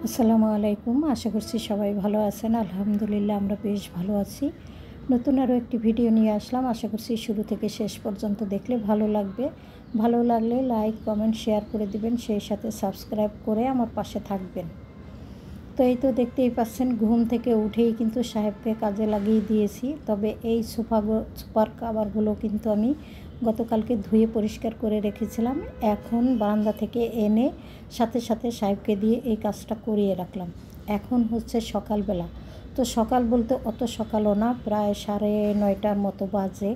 আসসালামু আলাইকুম। আশা করছি সবাই ভালো আছেন। আলহামদুলিল্লাহ আমরা বেশ ভালো আছি। নতুন আরও একটি ভিডিও নিয়ে আসলাম। আশা করছি শুরু থেকে শেষ পর্যন্ত দেখলে ভালো লাগবে। ভালো লাগলে লাইক, কমেন্ট, শেয়ার করে দিবেন। সেই সাথে সাবস্ক্রাইব করে আমার পাশে থাকবেন। তো এই তো দেখতেই পাচ্ছেন, ঘুম থেকে উঠেই কিন্তু সাহেবকে কাজে লাগিয়ে দিয়েছি। তবে এই সোফার কভারগুলো কিন্তু আমি গতকালকে ধুয়ে পরিষ্কার করে রেখেছিলাম। এখন বারান্দা থেকে এনে সাথে সাথে সাহেবকে দিয়ে এই কাজটা করিয়ে রাখলাম। এখন হচ্ছে সকালবেলা। তো সকাল বলতে অত সকালও না, প্রায় 9:30 মতো বাজে।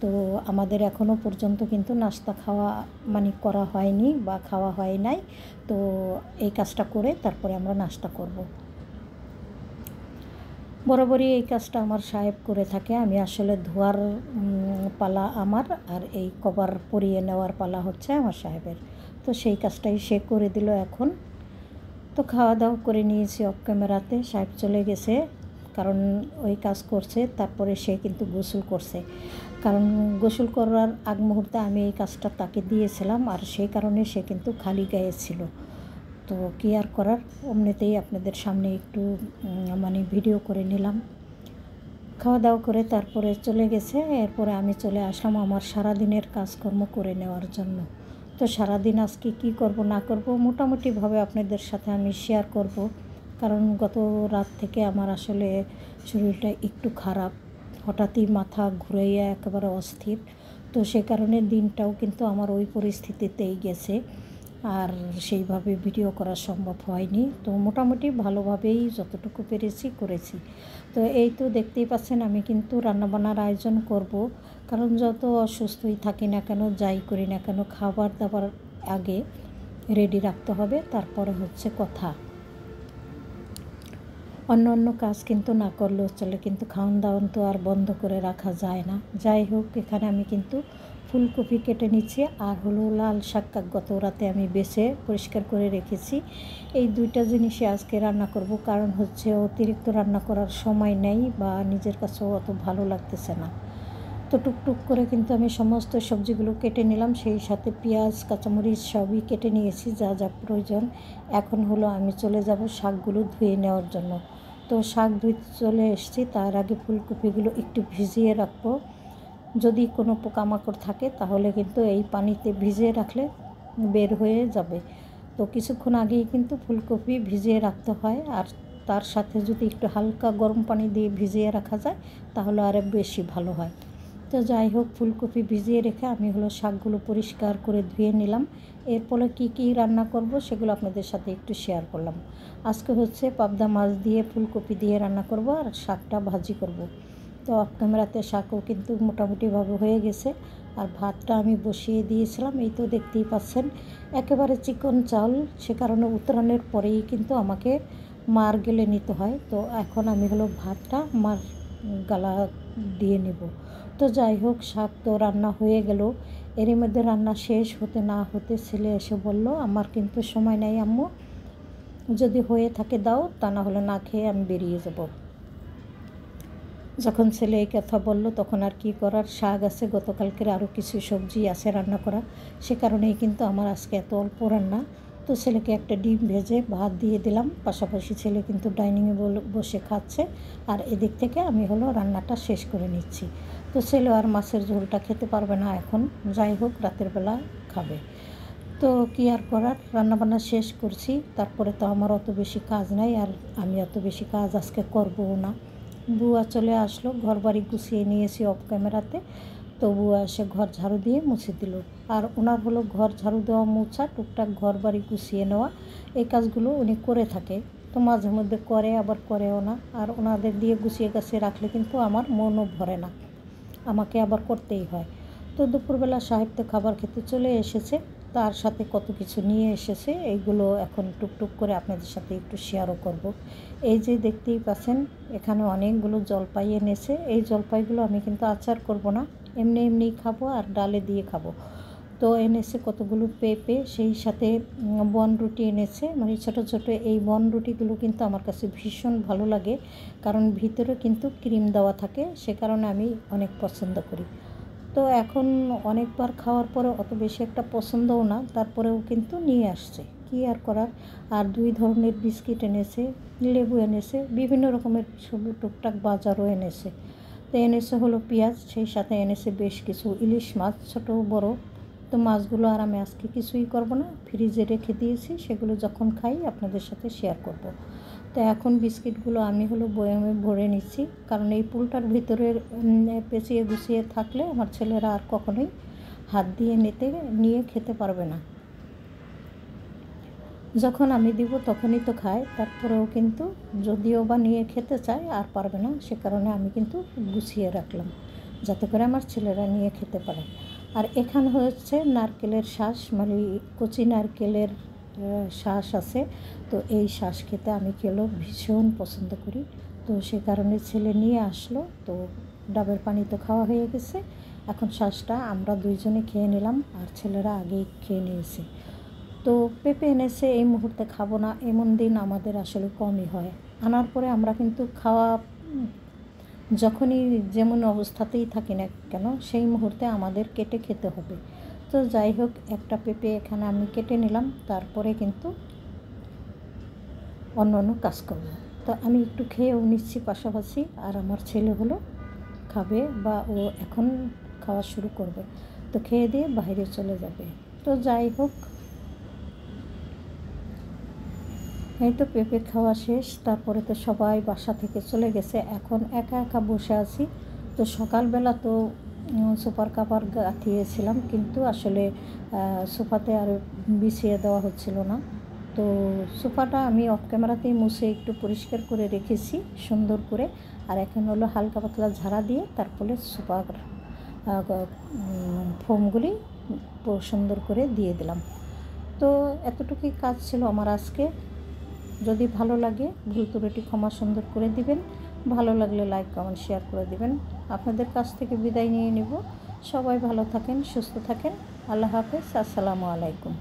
তো আমাদের এখনও পর্যন্ত কিন্তু নাস্তা খাওয়া করা হয়নি বা খাওয়া হয় নাই। তো এই কাজটা করে তারপরে আমরা নাস্তা করব। বরাবরই এই কাজটা আমার সাহেব করে থাকে। আমি আসলে ধোয়ার পালা আমার, আর এই কভার পরিয়ে নেওয়ার পালা হচ্ছে আমার সাহেবের। তো সেই কাজটাই সে করে দিল এখন। তো খাওয়া দাওয়া করে নিয়েছি অফ ক্যামেরাতে। সাহেব চলে গেছে, কারণ ওই কাজ করছে, তারপরে সে কিন্তু গোসল করছে। কারণ গোসল করার আগ মুহূর্তে আমি এই কাজটা তাকে দিয়েছিলাম, আর সেই কারণে সে কিন্তু খালি গায়ে ছিল। তো কী আর করার, এমনিতেই আপনাদের সামনে একটু ভিডিও করে নিলাম। খাওয়া দাওয়া করে তারপরে চলে গেছে। এরপরে আমি চলে আসলাম আমার সারাদিনের কাজকর্ম করে নেওয়ার জন্য। তো সারাদিন আজকে কি করব না করব মোটামুটিভাবে আপনাদের সাথে আমি শেয়ার করব। কারণ গত রাত থেকে আমার আসলে শরীরটা একটু খারাপ, হঠাৎই মাথা ঘুরে একেবারে অস্থির। তো সে কারণে দিনটাও কিন্তু আমার ওই পরিস্থিতিতেই গেছে, আর সেইভাবে ভিডিও করা সম্ভব হয়নি। তো মোটামুটি ভালোভাবেই যতটুকু পেরেছি করেছি। তো এই তো দেখতেই পাচ্ছেন, আমি কিন্তু রান্নাবান্নার আয়োজন করব। কারণ যত অসুস্থই থাকি না কেন, যাই করি না কেন, খাবার দাবার আগে রেডি রাখতে হবে, তারপরে হচ্ছে কথা। অন্য কাজ কিন্তু না করলেও চলে, কিন্তু খাওয়ান দাওয়ান তো আর বন্ধ করে রাখা যায় না। যাই হোক, এখানে আমি কিন্তু ফুলকপি কেটে নিচ্ছি, আর হলো লাল শাক গত রাতে আমি বেছে পরিষ্কার করে রেখেছি। এই দুইটা জিনিসই আজকে রান্না করব। কারণ হচ্ছে অতিরিক্ত রান্না করার সময় নেই, বা নিজের কাছেও অত ভালো লাগতেছে না। তো টুকটুক করে কিন্তু আমি সমস্ত সবজিগুলো কেটে নিলাম, সেই সাথে পেঁয়াজ, কাঁচামরিচ সবই কেটে নিয়েছি যা যা প্রয়োজন। এখন হলো আমি চলে যাব শাকগুলো ধুয়ে নেওয়ার জন্য। তো শাক ধুইতে চলে এসেছি, তার আগে ফুলকপিগুলো একটু ভিজিয়ে রাখবো। যদি কোনো পোকামাকড় থাকে তাহলে কিন্তু এই পানিতে ভিজিয়ে রাখলে বের হয়ে যাবে। তো কিছুক্ষণ আগেই কিন্তু ফুলকপি ভিজিয়ে রাখতে হয়, আর তার সাথে যদি একটু হালকা গরম পানি দিয়ে ভিজিয়ে রাখা যায় তাহলে আরও বেশি ভালো হয়। তো যাই হোক, ফুলকপি ভিজিয়ে রেখে আমি হলো শাকগুলো পরিষ্কার করে ধুয়ে নিলাম। এরপরে কি রান্না করব সেগুলো আপনাদের সাথে একটু শেয়ার করলাম। আজকে হচ্ছে পাবদা মাছ দিয়ে ফুলকপি দিয়ে রান্না করব, আর শাকটা ভাজি করব। তো অফ ক্যামেরাতে শাকও কিন্তু মোটামুটিভাবে হয়ে গেছে, আর ভাতটা আমি বসিয়ে দিয়েছিলাম। এই তো দেখতেই পাচ্ছেন, একেবারে চিকন চাল, সে কারণে উতরানোর পরেই কিন্তু আমাকে মার গেলে নিতে হয়। তো এখন আমি হলো ভাতটা মার গালা দিয়ে নেব। তো যাই হোক, শাক তো রান্না হয়ে গেল। এরই মধ্যে রান্না শেষ হতে না হতে ছেলে এসে বলল, আমার কিন্তু সময় নেই আম্মু, যদি হয়ে থাকে দাও, তা না হলে না খেয়ে আমি বেরিয়ে যাব। যখন ছেলে এই কথা বলল তখন আর কি করার, শাক আছে, গতকালকের আরও কিছু সবজি আছে রান্না করা, সে কারণেই কিন্তু আমার আজকে এত অল্প রান্না। তো ছেলেকে একটা ডিম ভেজে ভাত দিয়ে দিলাম, পাশাপাশি ছেলে কিন্তু ডাইনিংয়ে বসে খাচ্ছে, আর এদিক থেকে আমি হলো রান্নাটা শেষ করে নিচ্ছি। তো ছেলে আর মাছের ঝোলটা খেতে পারবে না এখন, যাই হোক রাতের বেলা খাবে। তো কী আর করার, রান্নাবান্না শেষ করছি। তারপরে তো আমার অত বেশি কাজ নাই, আর আমি অত বেশি কাজ আজকে করবও না। বুয়া চলে আসলো, ঘর বাড়ি গুছিয়ে নিয়েছি অফ ক্যামেরাতে। তো বুয়া এসে ঘর ঝাড়ু দিয়ে মুছে দিল, আর ওনার হলো ঘর ঝাড়ু দেওয়া, মোছা, টুকটাক ঘর বাড়ি গুছিয়ে নেওয়া, এই কাজগুলো উনি করে থাকে। তো মাঝে মধ্যে করে, আবার করেও না। আর ওনাদের দিয়ে গুছিয়ে গাছিয়ে রাখলে কিন্তু আমার মনও ভরে না, আমাকে আবার করতেই হয়। তো দুপুরবেলা সাহেব তো খাবার খেতে চলে এসেছে, তার সাথে কত কিছু নিয়ে এসেছে, এইগুলো এখন টুকটুক করে আপনাদের সাথে একটু শেয়ারও করব। এই যে দেখতেই পাচ্ছেন, এখানে অনেকগুলো জলপাই এনেছে। এই জলপাইগুলো আমি কিন্তু আচার করব না, এমনিই খাবো, আর ডালে দিয়ে খাবো। তো এনেছে কতগুলো পেঁপে, সেই সাথে বনরুটি এনেছে, ছোটো ছোটো এই বনরুটিগুলো কিন্তু আমার কাছে ভীষণ ভালো লাগে, কারণ ভিতরে কিন্তু ক্রিম দেওয়া থাকে, সে কারণে আমি অনেক পছন্দ করি। তো এখন অনেকবার খাওয়ার পরে অত বেশি একটা পছন্দও না, তারপরেও কিন্তু নিয়ে আসছে। কী আর করার। আর 2 ধরনের বিস্কিট এনেছে, লেবু এনেছে, বিভিন্ন রকমের সব টুকটাক বাজারও এনেছে। তো এনেছে হলো পেঁয়াজ, সেই সাথে এনেছে বেশ কিছু ইলিশ মাছ, ছোটো বড়। তো মাছগুলো আর আমি আজকে কিছুই করব না, ফ্রিজে রেখে দিয়েছি, সেগুলো যখন খাই আপনাদের সাথে শেয়ার করব। তো এখন বিস্কিটগুলো আমি হলো বয়ামে ভরে নিচ্ছি, কারণ এই পুলটার ভিতরে পেঁচিয়ে গুছিয়ে থাকলে আমার ছেলেরা আর কখনোই হাত দিয়ে নিয়ে খেতে পারবে না। যখন আমি দিব তখনই তো খায়, তারপরেও কিন্তু যদিও বা নিয়ে খেতে চায় আর পারবে না, সে কারণে আমি কিন্তু গুছিয়ে রাখলাম যাতে করে আমার ছেলেরা নিয়ে খেতে পারে। আর এখানে হচ্ছে নারকেলের শাঁস, মানে কচি নারকেলের শাঁস আছে। তো এই শাঁস খেতে আমি ভীষণ পছন্দ করি। তো সে কারণে ছেলে নিয়ে আসলো, তো ডাবের পানি তো খাওয়া হয়ে গেছে, এখন শাঁসটা আমরা 2 জনে খেয়ে নিলাম, আর ছেলেরা আগেই খেয়ে নিয়েছে। তো পেঁপে এনেছে, এই মুহূর্তে খাবো না, এমন দিন আমাদের আসলে কমই হয়। আনার পরে আমরা কিন্তু খাওয়া যখনই যেমন অবস্থাতেই থাকি না কেন, সেই মুহূর্তে আমাদের কেটে খেতে হবে। তো যাই হোক, একটা পেঁপে এখানে আমি কেটে নিলাম, তারপরে কিন্তু অন্য কাজ করব। তো আমি একটু খেয়েও নিচ্ছি পাশাপাশি, আর আমার ছেলে হলো খাবে বা ও এখন খাওয়া শুরু করবে, তো খেয়ে দিয়ে বাইরে চলে যাবে। তো যাই হোক, এই তো পেঁপে খাওয়া শেষ, তারপরে তো সবাই বাসা থেকে চলে গেছে, এখন একা একা বসে আছি। তো সকালবেলা তো সোফার কাভার গাঁথিয়েছিলাম, কিন্তু আসলে সোফাতে আর বিছিয়ে দেওয়া হচ্ছিল না। তো সোফাটা আমি অফ ক্যামেরাতেই মুছে একটু পরিষ্কার করে রেখেছি সুন্দর করে, আর এখন হলো হালকা পাতলা ঝাড়া দিয়ে তারপরে সোফার ফোমগুলি সুন্দর করে দিয়ে দিলাম। তো এতটুকুই কাজ ছিল আমার আজকে। যদি ভালো লাগে ভুল ত্রুটি ক্ষমা সুন্দর করে দিবেন, ভালো লাগলে লাইক কমেন্ট শেয়ার করে দিবেন। আপনাদের কাছ থেকে বিদায় নিয়ে নেব। সবাই ভালো থাকেন, সুস্থ থাকেন। আল্লাহ হাফেজ, আসসালামু আলাইকুম।